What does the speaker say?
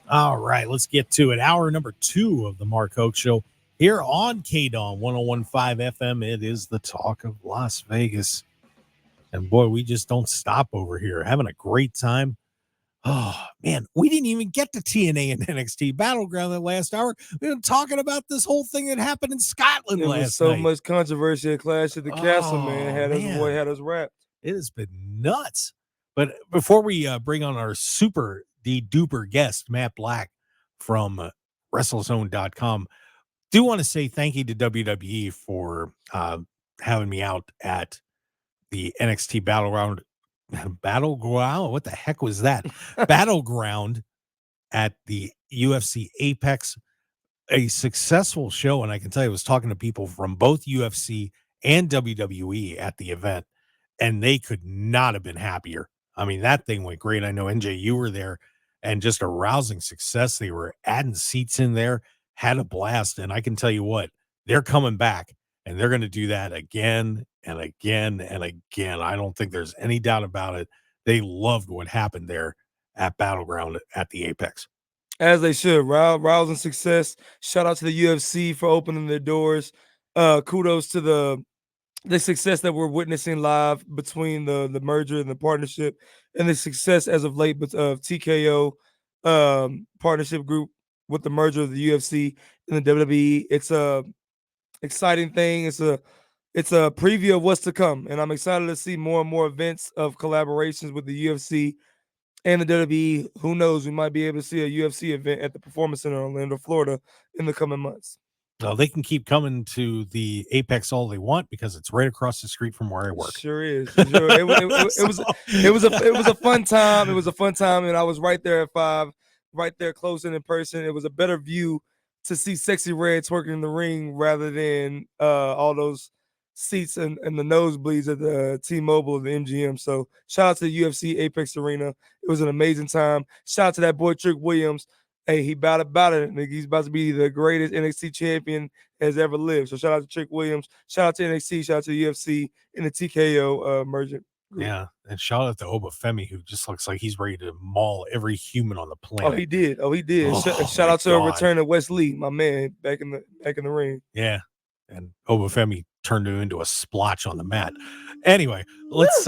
All right, let's get to it. Hour number 2 of the Mark Hoke Show here on KDAWN 1015 FM. It is the talk of Las Vegas. And boy, we just don't stop over here. Having a great time. Oh, man, we didn't even get to TNA and NXT Battleground that last hour. We've been talking about this whole thing that happened in Scotland There was last so night. much controversy at Clash at the Castle, man. Had us wrapped. It has been nuts. But before we bring on our super duper guest, Matt Black from WrestleZone.com, do want to say thank you to WWE for having me out at the NXT Battleground. Battleground? What the heck was that? Battleground at the UFC Apex. A successful show. And I can tell you, I was talking to people from both UFC and WWE at the event, and they could not have been happier. I mean, that thing went great. I know, NJ, you were there, and just a rousing success. They were adding seats in there, had a blast. And I can tell you what, they're coming back, and they're going to do that again and again and again. I don't think there's any doubt about it. They loved what happened there at Battleground at the Apex. As they should. Rousing success. Shout out to the UFC for opening their doors. Kudos to the success that we're witnessing live between the merger and the partnership, and the success as of late of TKO partnership group with the merger of the UFC and the WWE. It's a exciting thing. It's a preview of what's to come, and I'm excited to see more and more events of collaborations with the UFC and the WWE. Who knows? We might be able to see a UFC event at the Performance Center in Orlando, Florida, in the coming months. Well, they can keep coming to the Apex all they want because it's right across the street from where I work. Sure is. Sure. It was a fun time. It was a fun time, and I was right there at 5, right there close in person. It was a better view to see Sexy Red twerking in the ring rather than all those seats and the nosebleeds at the T-Mobile of the MGM. So shout out to the UFC Apex Arena. It was an amazing time. Shout out to that boy Trick Williams. Hey, he about it. He's about to be the greatest NXT champion has ever lived. So shout out to Trick Williams. Shout out to NXT. Shout out to the UFC and the TKO merger group. Yeah, and shout out to Obafemi, who just looks like he's ready to maul every human on the planet. Oh, he did. Shout out to a return of Wes Lee, my man, back in the ring. Yeah, and Obafemi turned him into a splotch on the mat. Anyway, let's